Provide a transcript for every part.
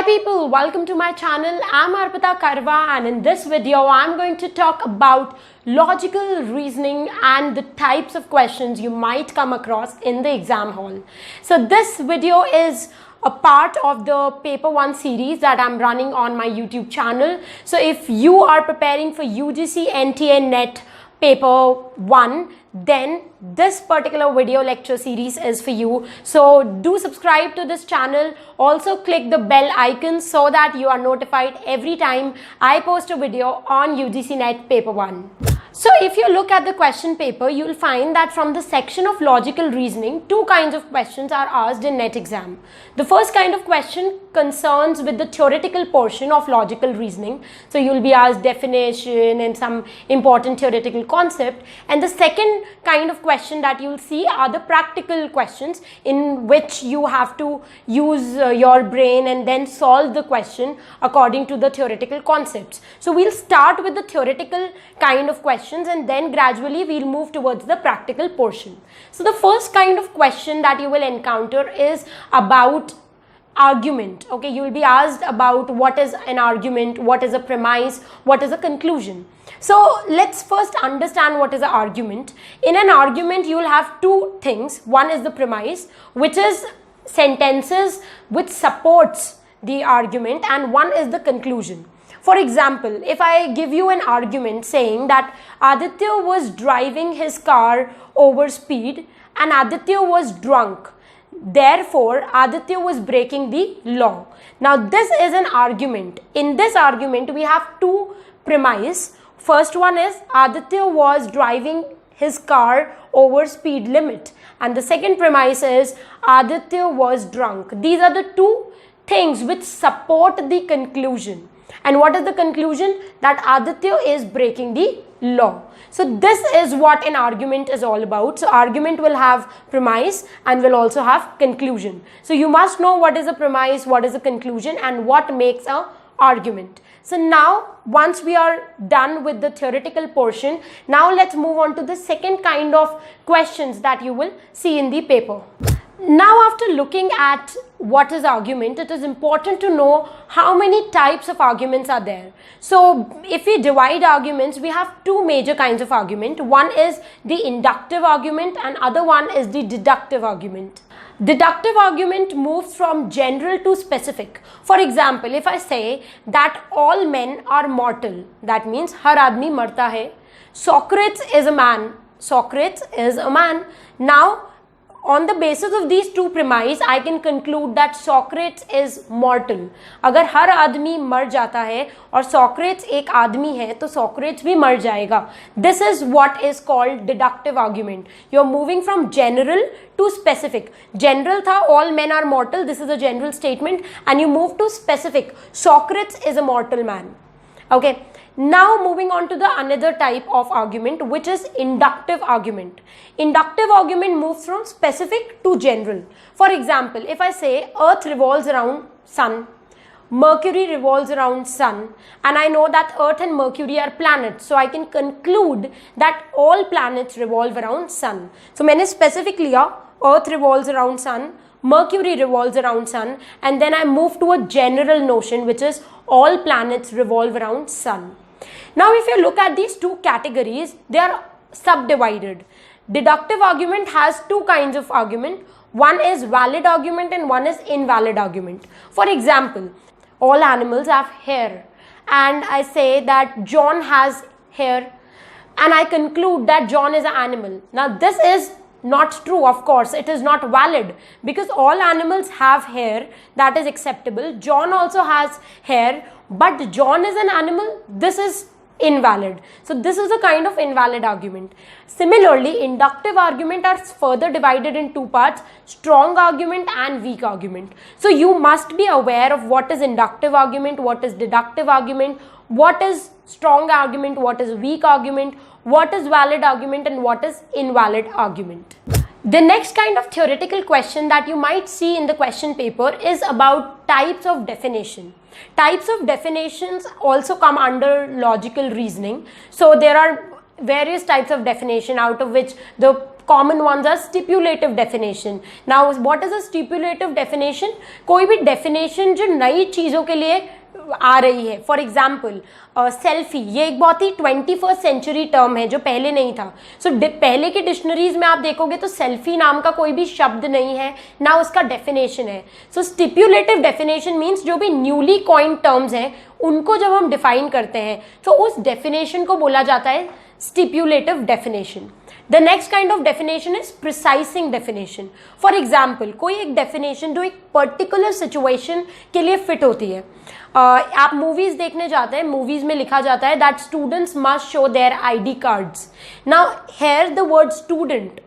Hi people, welcome to my channel. I'm Arpita Karwa and in this video I'm going to talk about logical reasoning and the types of questions you might come across in the exam hall. So this video is a part of the paper 1 series that I'm running on my YouTube channel. So if you are preparing for UGC NTA NET paper 1, then this particular video lecture series is for you. So do subscribe to this channel. Also click the bell icon so that you are notified every time I post a video on UGC NET paper 1. So if you look at the question paper, you will find that from the section of logical reasoning, two kinds of questions are asked in NET exam. The first kind of question concerns with the theoretical portion of logical reasoning. So you will be asked definition and some important theoretical concept. And the second kind of question that you will see are the practical questions in which you have to use your brain and then solve the question according to the theoretical concepts. So we'll start with the theoretical kind of questions and then gradually we'll move towards the practical portion. So the first kind of question that you will encounter is about argument. Okay, you will be asked about what is an argument, what is a premise, what is a conclusion. So let's first understand what is an argument. In an argument you will have two things. One is the premise, which is sentences which supports the argument, and one is the conclusion. For example, if I give you an argument saying that Aditya was driving his car over speed and Aditya was drunk, therefore Aditya was breaking the law. Now this is an argument. In this argument we have two premises. First one is Aditya was driving his car over speed limit, and the second premise is Aditya was drunk. These are the two things which support the conclusion. And what is the conclusion? That Aditya is breaking the law. So this is what an argument is all about. So argument will have premise and will also have conclusion. So you must know what is a premise, what is a conclusion, and what makes an argument. So now once we are done with the theoretical portion, now let's move on to the second kind of questions that you will see in the paper. Now after looking at what is argument, it is important to know how many types of arguments are there. So if we divide arguments, we have two major kinds of argument. One is the inductive argument and other one is the deductive argument. Deductive argument moves from general to specific. For example, if I say that all men are mortal, that means har aadmi marta hai. Socrates is a man. Socrates is a man. Now on the basis of these two premises, I can conclude that Socrates is mortal. अगर हर आदमी मर जाता है और Socrates एक आदमी है तो Socrates भी मर जाएगा. This is what is called deductive argument. You are moving from general to specific. General था all men are mortal. This is a general statement, and you move to specific. Socrates is a mortal man. Okay. Now moving on to the another type of argument, which is inductive argument. Inductive argument moves from specific to general. For example, if I say Earth revolves around Sun, Mercury revolves around Sun, and I know that Earth and Mercury are planets, so I can conclude that all planets revolve around Sun. So मैंने specific लिया, Earth revolves around Sun, Mercury revolves around Sun, and then I move to a general notion, which is all planets revolve around Sun. Now if you look at these two categories, they are subdivided. Deductive argument has two kinds of argument. One is valid argument and one is invalid argument. For example, all animals have hair, and I say that John has hair, and I conclude that John is an animal. Now this is not true, of course. It is not valid because all animals have hair. That is acceptable. John also has hair, but John is an animal. This is invalid. So this is a kind of invalid argument. Similarly, inductive argument are further divided in two parts: strong argument and weak argument. So you must be aware of what is inductive argument, what is deductive argument, what is strong argument, what is weak argument, what is valid argument, and what is invalid argument. The next kind of theoretical question that you might see in the question paper is about types of definition. Types of definitions also come under logical reasoning. So there are various types of definition, out of which the common ones are stipulative definition. Now what is a stipulative definition? कोई भी definition जो नई चीज़ों के लिए आ रही है. For example selfie, ये एक बहुत ही 21st सेंचुरी टर्म है जो पहले नहीं था. सो पहले की डिक्शनरीज में आप देखोगे तो सेल्फी नाम का कोई भी शब्द नहीं है, ना उसका डेफिनेशन है. सो स्टिपुलेटिव डेफिनेशन मीन्स जो भी न्यूली कॉइंड टर्म्स हैं उनको जब हम डिफाइन करते हैं तो उस डेफिनेशन को बोला जाता है स्टिपुलेटिव definition. The next kind of definition is precising definition. For example, कोई एक definition जो एक particular situation के लिए fit होती है. आप movies देखने जाते हैं, movies में लिखा जाता है that students must show their ID cards. Now here the word student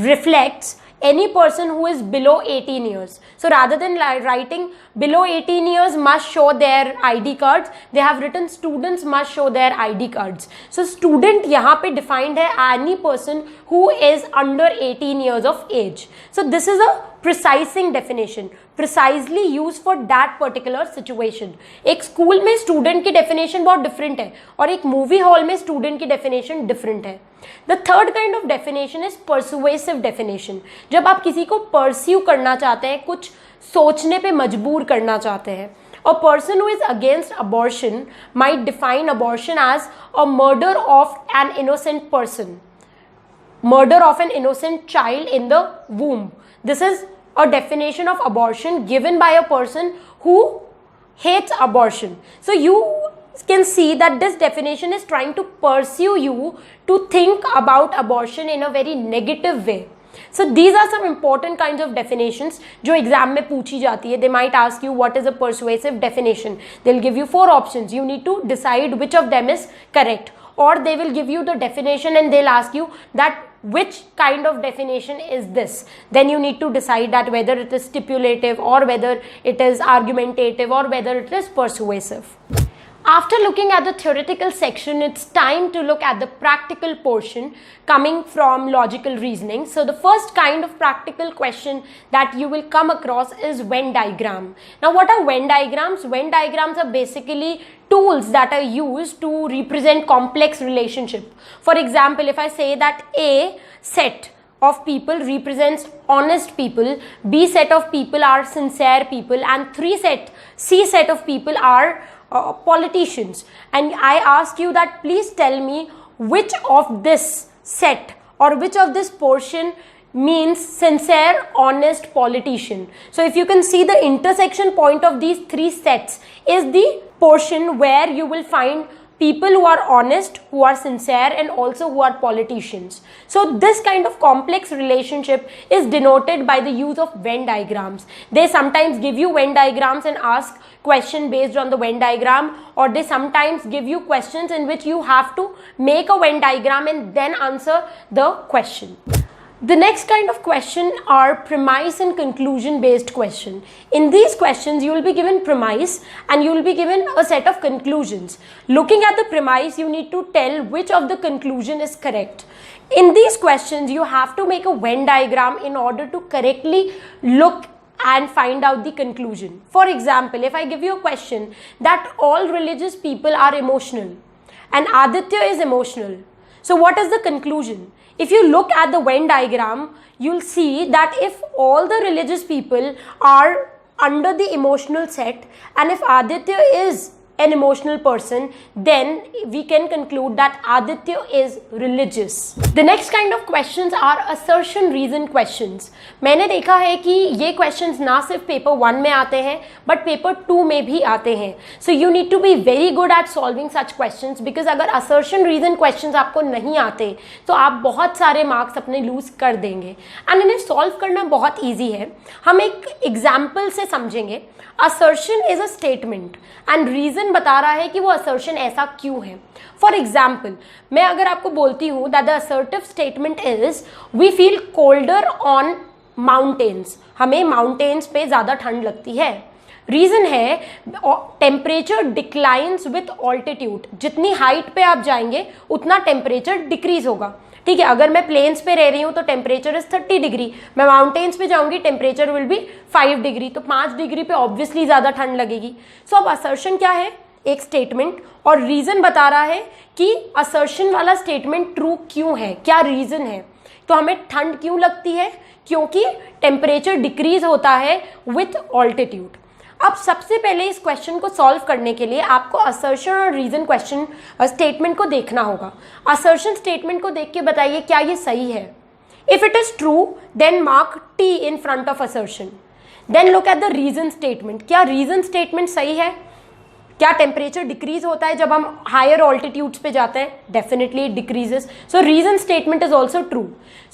reflects any person who is below 18 years. So rather than writing below 18 years must show their ID cards, they have written students must show their ID cards. So student यहाँ पे defined है any person who is under 18 years of age. So this is a precising definition, precisely used for that particular situation. एक school में student की definition बहुत different है और एक मूवी हॉल में स्टूडेंट की डेफिनेशन डिफरेंट है. The third kind of definition is persuasive definition. जब आप किसी को परस्यू करना चाहते हैं, कुछ सोचने पे मजबूर करना चाहते हैं. A person who is against abortion might define abortion as a murder of an innocent person, murder of an innocent child in the womb. This is a definition of abortion given by a person who hates abortion. So you can see that this definition is trying to pursue you to think about abortion in a very negative way. So these are some important kinds of definitions जो exam में पूछी जाती है. They might ask you what is a persuasive definition. They'll give you 4 options. You need to decide which of them is correct. Or they will give you the definition and they'll ask you that which kind of definition is this. Then you need to decide that whether it is stipulative or whether it is argumentative or whether it is persuasive. After looking at the theoretical section, it's time to look at the practical portion coming from logical reasoning. So the first kind of practical question that you will come across is Venn diagram. Now what are Venn diagrams? Venn diagrams are basically tools that are used to represent complex relationship. For example, if I say that A set of people represents honest people, B set of people are sincere people, and C set of people are politicians, and I ask you that please tell me which of this set or which of this portion means sincere, honest politician. So if you can see, the intersection point of these 3 sets is the portion where you will find people who are honest, who are sincere, and also who are politicians. So this kind of complex relationship is denoted by the use of Venn diagrams. They sometimes give you Venn diagrams and ask question based on the Venn diagram, or they sometimes give you questions in which you have to make a Venn diagram and then answer the question. The next kind of question are premise and conclusion based question. In these questions you will be given premise and you will be given a set of conclusions. Looking at the premise, you need to tell which of the conclusion is correct. In these questions you have to make a Venn diagram in order to correctly look and find out the conclusion. For example, if I give you a question that all religious people are emotional and Aditya is emotional, so what is the conclusion? If you look at the Venn diagram, you'll see that if all the religious people are under the emotional set and if Aditya is an emotional person, then we can conclude that Aditya is religious. The next kind of questions are assertion reason questions. मैंने देखा है कि ये questions ना सिर्फ paper 1 में आते हैं but paper 2 में भी आते हैं. So you need to be very good at solving such questions, because अगर assertion reason questions आपको नहीं आते तो आप बहुत सारे marks अपने lose कर देंगे. And इन्हें solve करना बहुत easy है. हम एक example से समझेंगे. Assertion is a statement and reason बता रहा है कि वो assertion ऐसा क्यों है. For example, मैं अगर आपको बोलती हूँ that the assertive statement is we feel colder on mountains, हमें mountains पे ज़्यादा ठंड लगती है. रीज़न है टेम्परेचर डिक्लाइंस विथ ऑल्टीट्यूड, जितनी हाइट पे आप जाएंगे उतना टेम्परेचर डिक्रीज होगा. ठीक है, अगर मैं प्लेन्स पे रह रही हूँ तो टेम्परेचर इज 30 डिग्री, मैं माउंटेन्स पे जाऊंगी टेम्परेचर विल बी 5 डिग्री, तो 5 डिग्री पे ऑब्वियसली ज़्यादा ठंड लगेगी. सो अब असर्शन क्या है? एक स्टेटमेंट, और रीज़न बता रहा है कि असर्शन वाला स्टेटमेंट ट्रू क्यों है, क्या रीज़न है. तो हमें ठंड क्यों लगती है? क्योंकि टेम्परेचर डिक्रीज होता है विथ ऑल्टीट्यूड। अब सबसे पहले इस क्वेश्चन को सॉल्व करने के लिए आपको असर्शन और रीजन क्वेश्चन स्टेटमेंट को देखना होगा। असर्शन स्टेटमेंट को देख के बताइए क्या ये सही है। If it is true then mark T in front of assertion. Then look at the reason statement. क्या रीजन स्टेटमेंट सही है? क्या टेम्परेचर डिक्रीज होता है जब हम हायर ऑल्टीट्यूड्स पे जाते हैं? Definitely it decreases. So reason statement is also true.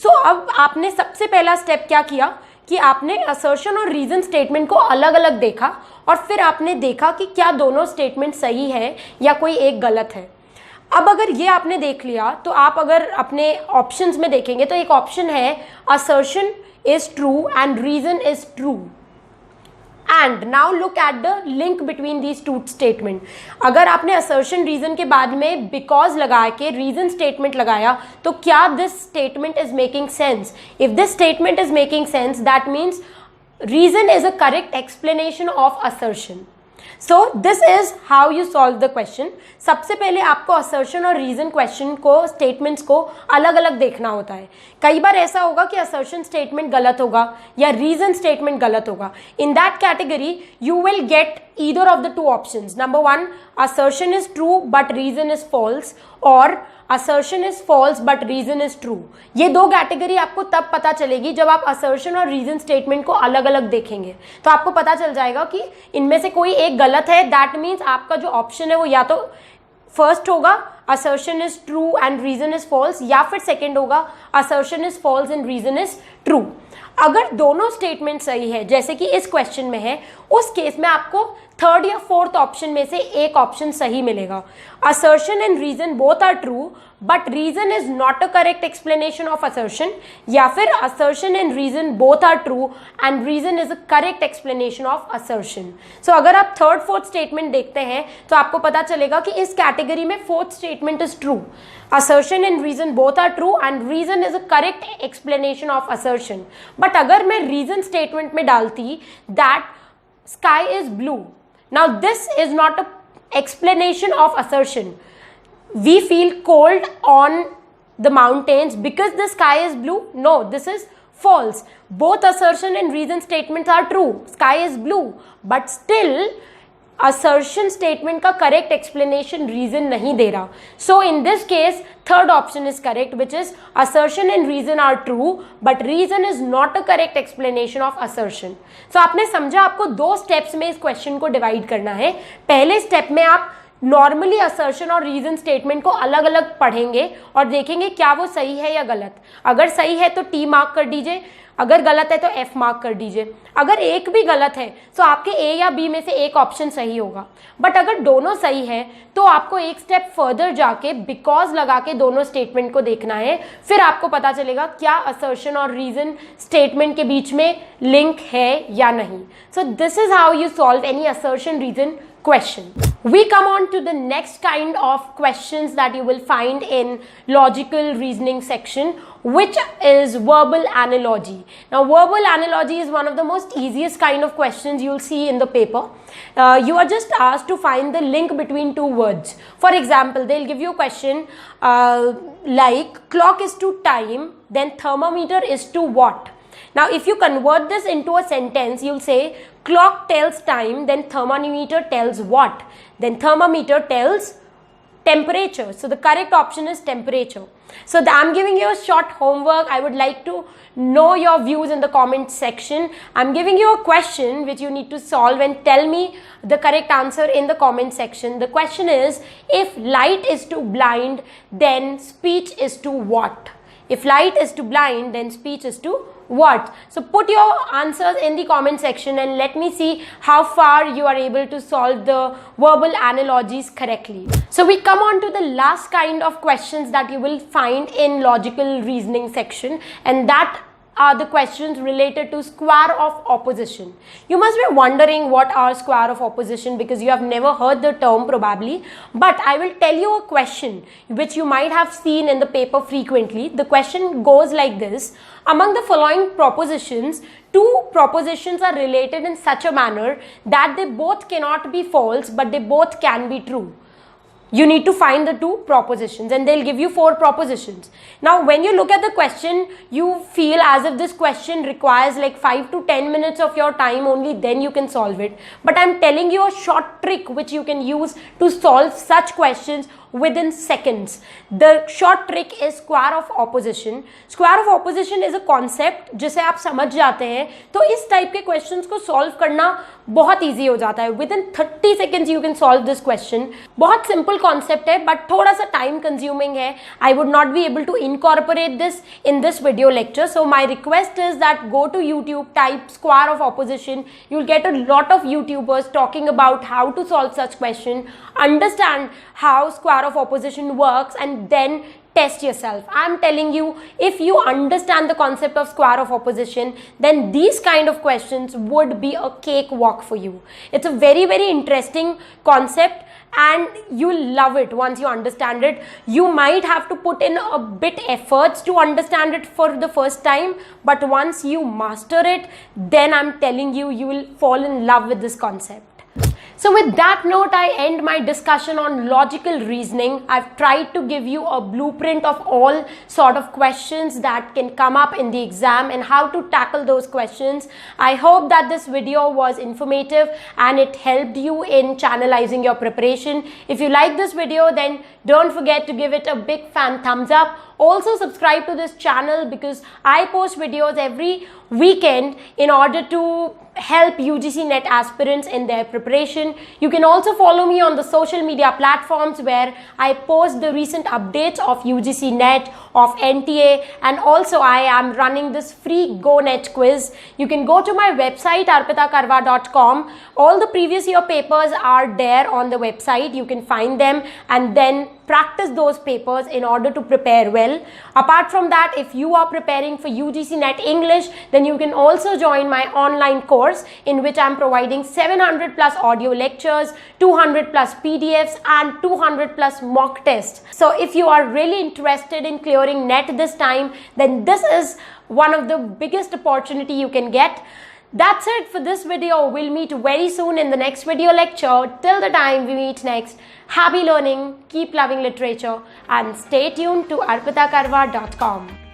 So अब आपने सबसे पहला स्टेप क्या किया कि आपने असर्शन और रीजन स्टेटमेंट को अलग अलग देखा और फिर आपने देखा कि क्या दोनों स्टेटमेंट सही है या कोई एक गलत है। अब अगर ये आपने देख लिया तो आप अगर अपने ऑप्शंस में देखेंगे तो एक ऑप्शन है assertion is true and reason is true. And now look at the link between these two statement. अगर आपने असर्शन रीजन के बाद में बिकॉज लगा के रीजन स्टेटमेंट लगाया तो क्या this statement is making sense? If this statement is making sense that means reason is a correct explanation of assertion. So this is how you solve the question. सबसे पहले आपको assertion और reason question को statements को अलग अलग देखना होता है। कई बार ऐसा होगा कि असर्शन स्टेटमेंट गलत होगा या रीजन स्टेटमेंट गलत होगा। In that category you will get either of the two options. Number one, assertion is true but reason is false, or assertion is false but reason is true. ये दो category आपको तब पता चलेगी जब आप assertion और reason statement को अलग अलग देखेंगे। तो आपको पता चल जाएगा कि इनमें से कोई एक गलत है। दैट मीन्स आपका जो ऑप्शन है वो या तो फर्स्ट होगा assertion is true and reason is false, या फिर सेकेंड होगा assertion is false and reason is true। अगर दोनों स्टेटमेंट सही है जैसे कि इस क्वेश्चन में है, उस केस में आपको थर्ड या फोर्थ ऑप्शन में से एक ऑप्शन सही मिलेगा। Assertion and reason both are true but reason is not a correct explanation of assertion, या फिर assertion and reason both are true and reason is a correct explanation of assertion. So अगर आप third fourth statement देखते हैं तो आपको पता चलेगा कि इस कैटेगरी में fourth statement is true. Assertion and reason both are true and reason is a correct explanation of assertion. But अगर मैं reason statement में डालती that sky is blue, now this is not a explanation of assertion. We feel cold on the mountains because the sky is blue. No, this is false. Both assertion and reason statements are true. Sky is blue, but still assertion statement का correct explanation reason नहीं दे रहा। So in this case third option is correct which is assertion and reason are true but reason is not a correct explanation of assertion. So आपने समझा, आपको दो steps में इस क्वेश्चन को डिवाइड करना है। पहले स्टेप में आप नॉर्मली असर्शन और रीजन स्टेटमेंट को अलग अलग पढ़ेंगे और देखेंगे क्या वो सही है या गलत। अगर सही है तो टी मार्क कर दीजिए, अगर गलत है तो एफ मार्क कर दीजिए। अगर एक भी गलत है तो आपके ए या बी में से एक ऑप्शन सही होगा। बट अगर दोनों सही है तो आपको एक स्टेप फर्दर जाके बिकॉज लगा के दोनों स्टेटमेंट को देखना है। फिर आपको पता चलेगा क्या असर्शन और रीजन स्टेटमेंट के बीच में लिंक है या नहीं। So this is how you solve any assertion reason question. We come on to the next kind of questions that you will find in logical reasoning section, which is verbal analogy. Now verbal analogy is one of the most easiest kind of questions you'll see in the paper. You are just asked to find the link between two words. For example, they'll give you a question like clock is to time, then thermometer is to what? Now if you convert this into a sentence, you'll say clock tells time, then thermometer tells what? Then thermometer tells temperature. So the correct option is temperature. So I'm giving you a short homework. I would like to know your views in the comment section. I'm giving you a question which you need to solve and tell me the correct answer in the comment section. The question is, if light is to blind, then speech is to what? If light is to blind, then speech is to what? So put your answers in the comment section and let me see how far you are able to solve the verbal analogies correctly. So we come on to the last kind of questions that you will find in logical reasoning section, and that are the questions related to square of opposition. You must be wondering what are square of opposition because you have never heard the term probably, but I will tell you a question which you might have seen in the paper frequently. The question goes like this: among the following propositions, two propositions are related in such a manner that they both cannot be false but they both can be true. You need to find the two propositions, and they'll give you 4 propositions. Now, when you look at the question, you feel as if this question requires like 5 to 10 minutes of your time, only then you can solve it. But I'm telling you a short trick which you can use to solve such questions within seconds. The short trick is square of opposition. Square of opposition is a concept जिसे आप समझ जाते हैं तो इस type के questions को solve करना बहुत ईजी हो जाता है. Within 30 seconds you can solve this question. बहुत सिंपल कॉन्सेप्ट है बट थोड़ा सा टाइम कंज्यूमिंग है. I would not be able to incorporate this in this video lecture, so my request is that go to YouTube, type square of opposition. You'll get a lot of YouTubers talking about how to solve such question, understand how square of opposition works, and then test yourself. I'm telling you, if you understand the concept of square of opposition, then these kind of questions would be a cakewalk for you. It's a very, very interesting concept and you'll love it once you understand it. You might have to put in a bit efforts to understand it for the first time, but once you master it, then I'm telling you, you will fall in love with this concept. So with that note, I end my discussion on logical reasoning. I've tried to give you a blueprint of all sort of questions that can come up in the exam and how to tackle those questions. I hope that this video was informative and it helped you in channelizing your preparation. If you like this video, then don't forget to give it a big fan thumbs up. Also subscribe to this channel because I post videos every weekend in order to help UGC NET aspirants in their preparation. You can also follow me on the social media platforms where I post the recent updates of UGC NET, of NTA, and also I am running this free GoNet quiz. You can go to my website arpitakarwa.com. All the previous year papers are there on the website. You can find them and then practice those papers in order to prepare well. Apart from that, if you are preparing for UGC NET English, then you can also join my online course in which I am providing 700 plus audio lectures, 200 plus PDFs and 200 plus mock tests. So if you are really interested in clearing NET this time, then this is one of the biggest opportunity you can get. That's it for this video. We'll meet very soon in the next video lecture. Till the time we meet next, happy learning, keep loving literature, and stay tuned to arpitakarwa.com.